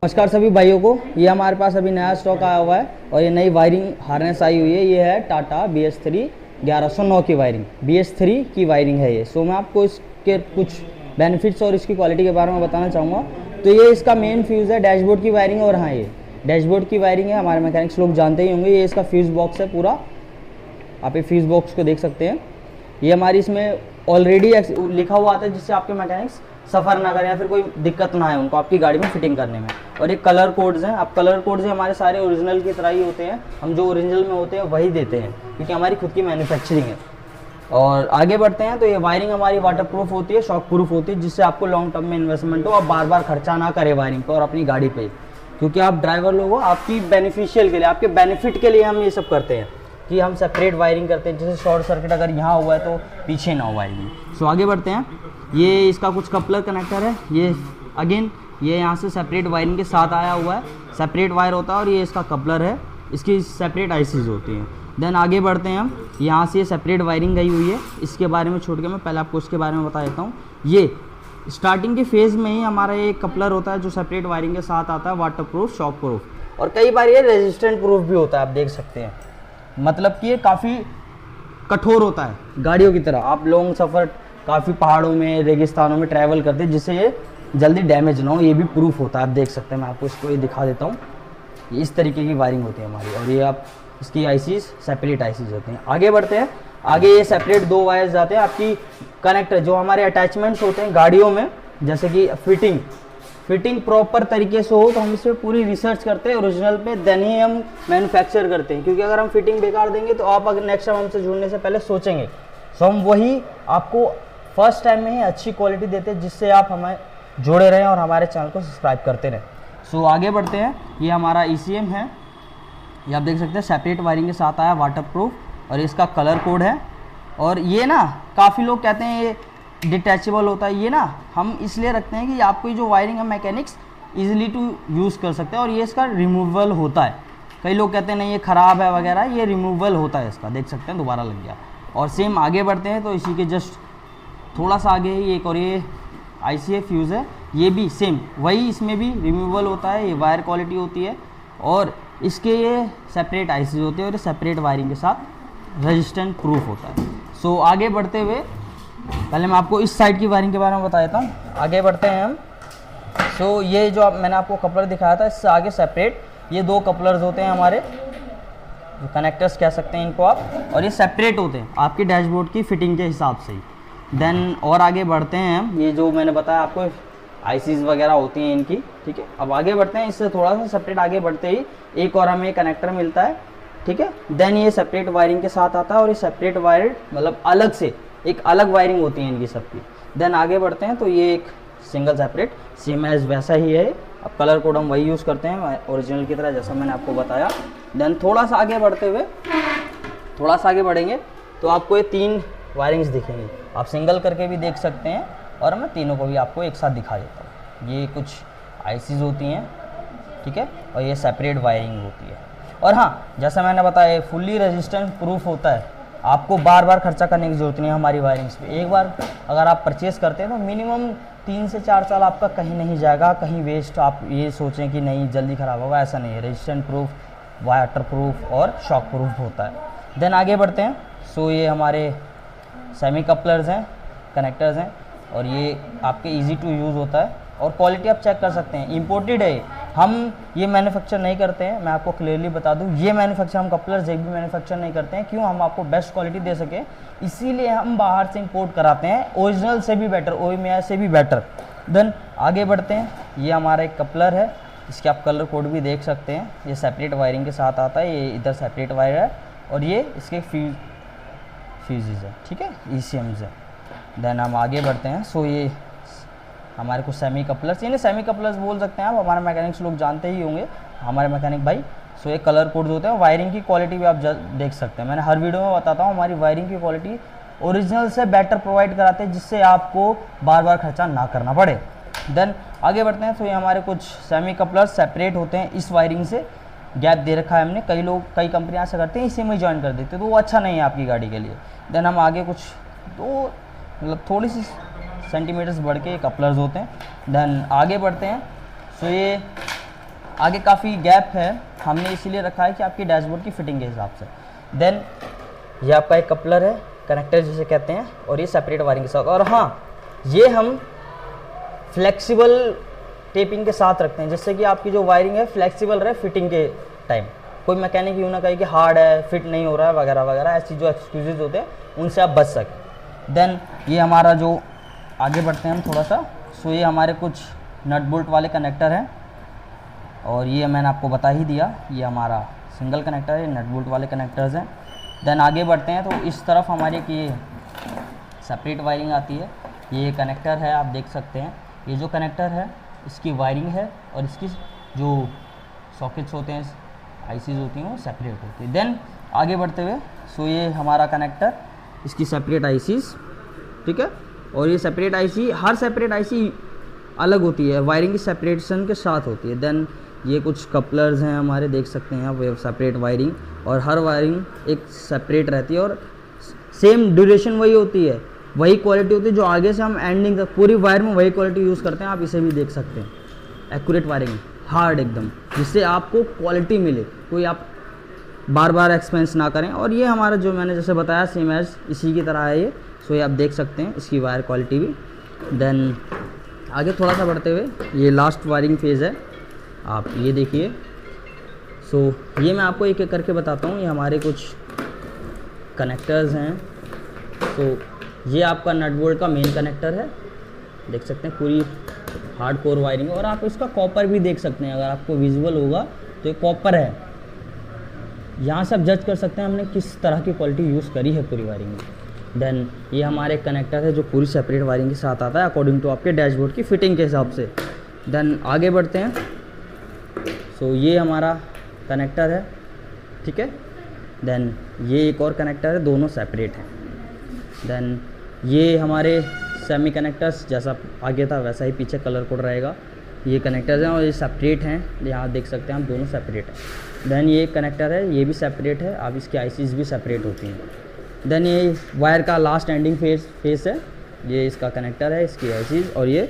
नमस्कार सभी भाइयों को। ये हमारे पास अभी नया स्टॉक आया हुआ है और ये नई वायरिंग हार्नेस आई हुई है। ये है टाटा BS3 1109 की वायरिंग, BS3 की वायरिंग है ये। सो मैं आपको इसके कुछ बेनिफिट्स और इसकी क्वालिटी के बारे में बताना चाहूँगा। तो ये इसका मेन फ्यूज़ है, डैशबोर्ड की वायरिंग है। और हाँ, ये डैशबोर्ड की वायरिंग है, हमारे मैकेनिक्स लोग जानते ही होंगे। ये इसका फ्यूज़ बॉक्स है पूरा, आप ये फ्यूज़ बॉक्स को देख सकते हैं। ये हमारी इसमें ऑलरेडी लिखा हुआ आता है, जिससे आपके मैकेनिक्स सफ़र ना करें या फिर कोई दिक्कत ना आए उनको आपकी गाड़ी में फिटिंग करने में। और ये कलर कोड्स हैं। अब कलर कोड्स हमारे सारे ओरिजिनल की तरह ही होते हैं, हम जो ओरिजिनल में होते हैं वही देते हैं, क्योंकि हमारी खुद की मैन्युफैक्चरिंग है। और आगे बढ़ते हैं तो ये वायरिंग हमारी वाटर प्रूफ होती है, शॉक प्रूफ होती है, जिससे आपको लॉन्ग टर्म में इन्वेस्टमेंट हो, आप बार बार खर्चा ना करें वायरिंग पर और अपनी गाड़ी पे, क्योंकि आप ड्राइवर लोग हो, आपकी बेनिफिशियल के लिए, आपके बेनिफिट के लिए हम ये सब करते हैं कि हम सेपरेट वायरिंग करते हैं। जैसे शॉर्ट सर्किट अगर यहाँ हुआ है तो पीछे ना हो वायरिंग। सो आगे बढ़ते हैं। ये इसका कुछ कपलर कनेक्टर है। ये अगेन ये यहाँ से सेपरेट वायरिंग के साथ आया हुआ है, सेपरेट वायर होता है। और ये इसका कपलर है, इसकी सेपरेट आईसीज होती हैं। देन आगे बढ़ते हैं हम। यहाँ से सेपरेट वायरिंग गई हुई है, इसके बारे में छोड़ के मैं पहले आपको इसके बारे में बता देता हूँ। ये स्टार्टिंग के फेज़ में ही हमारा एक कपलर होता है जो सेपरेट वायरिंग के साथ आता है, वाटर प्रूफ, शॉक प्रूफ, और कई बार ये रेजिस्टेंट प्रूफ भी होता है, आप देख सकते हैं। मतलब कि ये काफ़ी कठोर होता है गाड़ियों की तरह। आप लॉन्ग सफ़र काफ़ी पहाड़ों में, रेगिस्तानों में ट्रैवल करते हैं, जिससे ये जल्दी डैमेज ना हो, ये भी प्रूफ होता है, आप देख सकते हैं। मैं आपको इसको ये दिखा देता हूँ। ये इस तरीके की वायरिंग होती है हमारी, और ये आप इसकी आईसीज सेपरेट आईसीज होती हैं। आगे बढ़ते हैं। आगे ये सेपरेट दो वायर्स जाते हैं आपकी कनेक्टर, जो हमारे अटैचमेंट्स होते हैं गाड़ियों में, जैसे कि फिटिंग प्रॉपर तरीके से हो, तो हम इसमें पूरी रिसर्च करते हैं ओरिजिनल पे, देन ही हम मैन्युफैक्चर करते हैं। क्योंकि अगर हम फिटिंग बेकार देंगे तो आप अगर नेक्स्ट टाइम हमसे जुड़ने से पहले सोचेंगे। सो हम वही आपको फर्स्ट टाइम में ही अच्छी क्वालिटी देते हैं, जिससे आप हमें जुड़े रहें और हमारे चैनल को सब्सक्राइब करते रहें। सो आगे बढ़ते हैं। ये हमारा ECM है, ये आप देख सकते हैं, सेपरेट वायरिंग के साथ आया, वाटर प्रूफ, और इसका कलर कोड है। और ये ना काफ़ी लोग कहते हैं ये डिटैचेबल होता है। ये ना हम इसलिए रखते हैं कि आपको जो वायरिंग है मैकेनिक्स ईजिली टू यूज़ कर सकते हैं, और ये इसका रिमूवल होता है। कई लोग कहते हैं नहीं ये ख़राब है वगैरह, ये रिमूवल होता है इसका, देख सकते हैं दोबारा लग गया। और सेम आगे बढ़ते हैं तो इसी के जस्ट थोड़ा सा आगे ही एक और ये ICA फ्यूज़ है, ये भी सेम वही, इसमें भी रिमूवल होता है, ये वायर क्वालिटी होती है, और इसके ये सेपरेट आईसीज होते हैं, और ये सेपरेट वायरिंग के साथ रेजिस्टेंट प्रूफ होता है। सो आगे बढ़ते हुए पहले मैं आपको इस साइड की वायरिंग के बारे में बता देता हूँ। आगे बढ़ते हैं हम। सो ये जो मैंने आपको कपलर दिखाया था, इससे आगे सेपरेट ये दो कपलर्स होते हैं हमारे, जो कनेक्टर्स कह सकते हैं इनको आप, और ये सेपरेट होते हैं आपकी डैशबोर्ड की फिटिंग के हिसाब से ही। देन और आगे बढ़ते हैं हम। ये जो मैंने बताया आपको आईसीज वगैरह होती हैं इनकी, ठीक है। अब आगे बढ़ते हैं। इससे थोड़ा सा सेपरेट आगे बढ़ते ही एक और हमें कनेक्टर मिलता है, ठीक है। देन ये सेपरेट वायरिंग के साथ आता है, और ये सेपरेट वायर मतलब अलग से एक अलग वायरिंग होती है इनकी सबकी। देन आगे बढ़ते हैं तो ये एक सिंगल सेपरेट सेम एज वैसा ही है। अब कलर कोड हम वही यूज़ करते हैं ओरिजिनल की तरह, जैसा मैंने आपको बताया। देन थोड़ा सा आगे बढ़ेंगे तो आपको ये तीन वायरिंग्स दिखेंगी। आप सिंगल करके भी देख सकते हैं, और मैं तीनों को भी आपको एक साथ दिखा देता हूँ। ये कुछ आईसीज होती हैं, ठीक है, और ये सेपरेट वायरिंग होती है। और हाँ, जैसा मैंने बताया फुल्ली रेजिस्टेंट प्रूफ होता है, आपको बार बार खर्चा करने की ज़रूरत नहीं है हमारी वायरिंग्स पे। एक बार अगर आप परचेस करते हैं तो मिनिमम 3 से 4 साल आपका कहीं नहीं जाएगा, कहीं वेस्ट आप ये सोचें कि नहीं जल्दी ख़राब होगा, ऐसा नहीं है। रेजिस्टेंट प्रूफ, वाटर प्रूफ और शॉक प्रूफ होता है। देन आगे बढ़ते हैं। सो ये हमारे सेमी कपलर्स हैं, कनेक्टर्स हैं, और ये आपके इजी टू यूज़ होता है, और क्वालिटी आप चेक कर सकते हैं। इंपोर्टेड है, हम ये मैन्युफैक्चर नहीं करते हैं। मैं आपको क्लियरली बता दूं, ये मैन्युफैक्चर हम कपलर्स एक भी मैन्युफैक्चर नहीं करते हैं। क्यों? हम आपको बेस्ट क्वालिटी दे सकें, इसीलिए हम बाहर से इंपोर्ट कराते हैं, ओरिजिनल से भी बेटर, OEM से भी बेटर। देन आगे बढ़ते हैं। ये हमारा एक कपलर है, इसके आप कलर कोड भी देख सकते हैं। ये सेपरेट वायरिंग के साथ आता है, ये इधर सेपरेट वायर है, और ये इसके फ्यूजेस है, ठीक है, ECMs है। देन हम आगे बढ़ते हैं। सो ये हमारे कुछ सेमी कपलर्स, यानी सेमी कपलर्स बोल सकते हैं आप, हमारे मैकेनिक्स लोग जानते ही होंगे, हमारे मैकेनिक भाई। सो ये कलर कोड्स होते हैं। वायरिंग की क्वालिटी भी आप देख सकते हैं, मैंने हर वीडियो में बताता हूँ, हमारी वायरिंग की क्वालिटी ओरिजिनल से बेटर प्रोवाइड कराते हैं, जिससे आपको बार बार खर्चा ना करना पड़े। देन आगे बढ़ते हैं। तो ये हमारे कुछ सेमी कपलर्स सेपरेट होते हैं, इस वायरिंग से गैप दे रखा है हमने। कई कंपनियाँ ऐसा करते हैं, इसी में ज्वाइन कर देते हैं, तो वो अच्छा नहीं है आपकी गाड़ी के लिए। देन हम आगे कुछ तो मतलब थोड़ी सी सेंटीमीटर्स बढ़ के कपलर्स होते हैं। देन आगे बढ़ते हैं। सो ये आगे काफ़ी गैप है, हमने इसीलिए रखा है कि आपकी डैशबोर्ड की फिटिंग के हिसाब से। देन ये आपका एक कपलर है, कनेक्टर जिसे कहते हैं, और ये सेपरेट वायरिंग के साथ। और हाँ, ये हम फ्लेक्सिबल टेपिंग के साथ रखते हैं, जिससे कि आपकी जो वायरिंग है फ्लेक्सिबल रहे फिटिंग के टाइम। कोई मैकेनिक यूँ ना कहे कि हार्ड है, फिट नहीं हो रहा है वगैरह वगैरह, ऐसी जो एक्सक्यूजेज होते हैं उनसे आप बच सकें। देन ये हमारा जो आगे बढ़ते हैं हम थोड़ा सा, सो ये हमारे कुछ नट बोल्ट वाले कनेक्टर हैं, और ये मैंने आपको बता ही दिया, ये हमारा सिंगल कनेक्टर है, नट बोल्ट वाले कनेक्टर्स हैं। देन आगे बढ़ते हैं तो इस तरफ हमारे ये सेपरेट वायरिंग आती है। ये कनेक्टर है, आप देख सकते हैं, ये जो कनेक्टर है इसकी वायरिंग है, और इसकी जो सॉकेट्स होते हैं, आईसीज होती हैं, वो सेपरेट होती है। देन आगे बढ़ते हुए सो ये हमारा कनेक्टर, इसकी सेपरेट आईसीज, ठीक है। और ये सेपरेट आईसी, हर सेपरेट आईसी अलग होती है, वायरिंग की सेपरेशन के साथ होती है। देन ये कुछ कपलर्स हैं हमारे, देख सकते हैं आप, सेपरेट वायरिंग, और हर वायरिंग एक सेपरेट रहती है, और सेम ड्यूरेशन वही होती है, वही क्वालिटी होती है जो आगे से हम एंडिंग तक पूरी वायर में वही क्वालिटी यूज़ करते हैं। आप इसे भी देख सकते हैं, एक्यूरेट वायरिंग, हार्ड एकदम, जिससे आपको क्वालिटी मिले, कोई आप बार बार एक्सपेंस ना करें। और ये हमारा जो मैंने जैसे बताया सेम एज इसी की तरह है ये, सो ये आप देख सकते हैं इसकी वायर क्वालिटी भी। देन आगे थोड़ा सा बढ़ते हुए ये लास्ट वायरिंग फेज़ है, आप ये देखिए। सो ये मैं आपको एक एक करके बताता हूँ। ये हमारे कुछ कनेक्टर्स हैं। सो ये आपका नट बोल्ट का मेन कनेक्टर है, देख सकते हैं, पूरी हार्ड कोर वायरिंग। और आप इसका कॉपर भी देख सकते हैं, अगर आपको विजुअल होगा तो ये कॉपर है। यहाँ से आप जज कर सकते हैं हमने किस तरह की क्वालिटी यूज़ करी है पूरी वायरिंग में। देन ये हमारे कनेक्टर है जो पूरी सेपरेट वायरिंग के साथ आता है अकॉर्डिंग टू आपके डैशबोर्ड की फिटिंग के हिसाब से। देन आगे बढ़ते हैं। सो ये हमारा कनेक्टर है, ठीक है। देन ये एक और कनेक्टर है, दोनों सेपरेट हैं। देन ये हमारे सेमी कनेक्टर्स, जैसा आगे था वैसा ही पीछे कलर कोड रहेगा। ये कनेक्टर्स हैं और ये सेपरेट हैं, यहाँ देख सकते हैं हम, दोनों सेपरेट हैं। देन ये कनेक्टर है, ये भी सेपरेट है, अब इसकी आईसीज भी सेपरेट होती हैं। देन ये वायर का लास्ट एंडिंग फेस है, ये इसका कनेक्टर है, इसकी आईसीज, और ये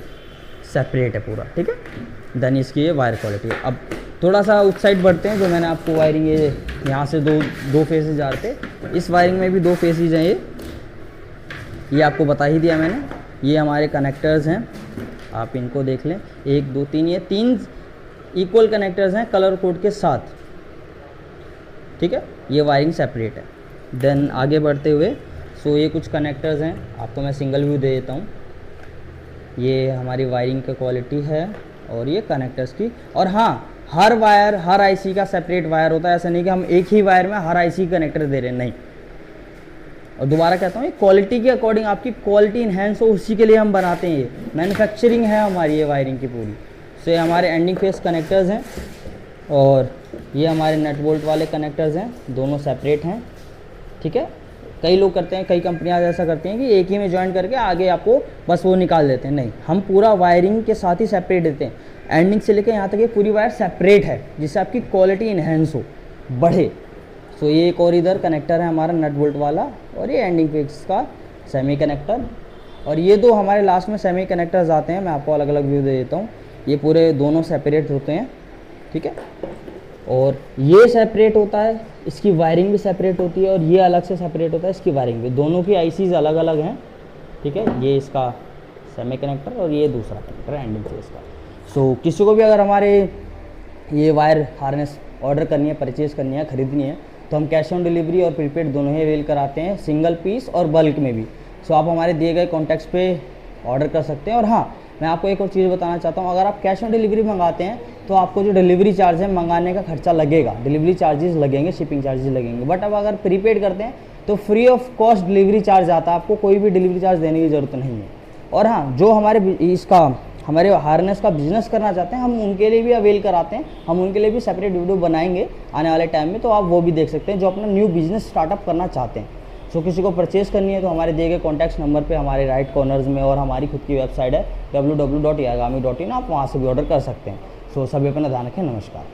सेपरेट है पूरा, ठीक है। देन इसकी ये वायर क्वालिटी। अब थोड़ा सा उस साइड बढ़ते हैं, जो मैंने आपको वायरिंग ये यहाँ से दो फेसेज जा रहे थे, इस वायरिंग में भी दो फेसेज हैं। ये आपको बता ही दिया मैंने। ये हमारे कनेक्टर्स हैं, आप इनको देख लें, 1 2 3, ये 3 इक्वल कनेक्टर्स हैं कलर कोड के साथ, ठीक है। ये वायरिंग सेपरेट है। देन आगे बढ़ते हुए सो ये कुछ कनेक्टर्स हैं, आपको मैं सिंगल व्यू दे देता हूँ। ये हमारी वायरिंग की क्वालिटी है और ये कनेक्टर्स की। और हाँ, हर वायर, हर आईसी का सेपरेट वायर होता है, ऐसा नहीं कि हम एक ही वायर में हर आईसी कनेक्टर दे रहे हैं, नहीं। और दोबारा कहता हूँ, ये क्वालिटी के अकॉर्डिंग, आपकी क्वालिटी इन्हेंस हो उसी के लिए हम बनाते हैं। ये मैन्युफैक्चरिंग है हमारी ये वायरिंग की पूरी। सो ये हमारे एंडिंग फेस कनेक्टर्स हैं, और ये हमारे नट बोल्ट वाले कनेक्टर्स हैं, दोनों सेपरेट हैं, ठीक है। कई लोग करते हैं, कई कंपनियां ऐसा करती हैं कि एक ही में ज्वाइन करके आगे आपको बस वो निकाल देते हैं, नहीं, हम पूरा वायरिंग के साथ ही सेपरेट देते हैं। एंडिंग से लेकर यहाँ तक ये पूरी वायर सेपरेट है, जिससे आपकी क्वालिटी इन्हेंस हो, बढ़े। सो ये एक और इधर कनेक्टर है हमारा नट बोल्ट वाला, और ये एंडिंग फिक्स का सेमी कनेक्टर। और ये दो हमारे लास्ट में सेमी कनेक्टर्स आते हैं, मैं आपको अलग अलग व्यू दे देता हूँ। ये पूरे दोनों सेपरेट होते हैं, ठीक है। और ये सेपरेट होता है, इसकी वायरिंग भी सेपरेट होती है, और ये अलग से सेपरेट होता है, इसकी वायरिंग भी। दोनों की आईसीज अलग अलग हैं, ठीक है। ये इसका सेमी कनेक्टर और ये दूसरा कनेक्टर है एंडिंग फेस का। सो किसी को भी अगर हमारे ये वायर हार्नेस ऑर्डर करनी है, परचेज़ करनी है, ख़रीदनी है, तो हम कैश ऑन डिलीवरी और प्रीपेड दोनों ही अवेल कराते हैं, सिंगल पीस और बल्क में भी। सो आप हमारे दिए गए कॉन्टैक्ट्स पे ऑर्डर कर सकते हैं। और हाँ, मैं आपको एक और चीज़ बताना चाहता हूँ, अगर आप कैश ऑन डिलीवरी मंगाते हैं तो आपको जो डिलीवरी चार्ज है, मंगाने का खर्चा लगेगा, डिलीवरी चार्जेस लगेंगे, शिपिंग चार्जेस लगेंगे। बट अब अगर प्रीपेड करते हैं तो free of cost delivery charge आता है, आपको कोई भी डिलीवरी चार्ज देने की ज़रूरत नहीं है। और हाँ, जो हमारे हार्नेस का बिजनेस करना चाहते हैं, हम उनके लिए भी अवेल कराते हैं, हम उनके लिए भी सेपरेट वीडियो बनाएंगे आने वाले टाइम में, तो आप वो भी देख सकते हैं जो अपना न्यू बिजनेस स्टार्टअप करना चाहते हैं। सो किसी को परचेज़ करनी है तो हमारे दिए गए कॉन्टैक्ट नंबर पे हमारे राइट कॉर्नर्स में, और हमारी खुद की वेबसाइट है www.yagami.in, आप वहाँ से भी ऑर्डर कर सकते हैं। सो सभी अपना ध्यान रखें, नमस्कार।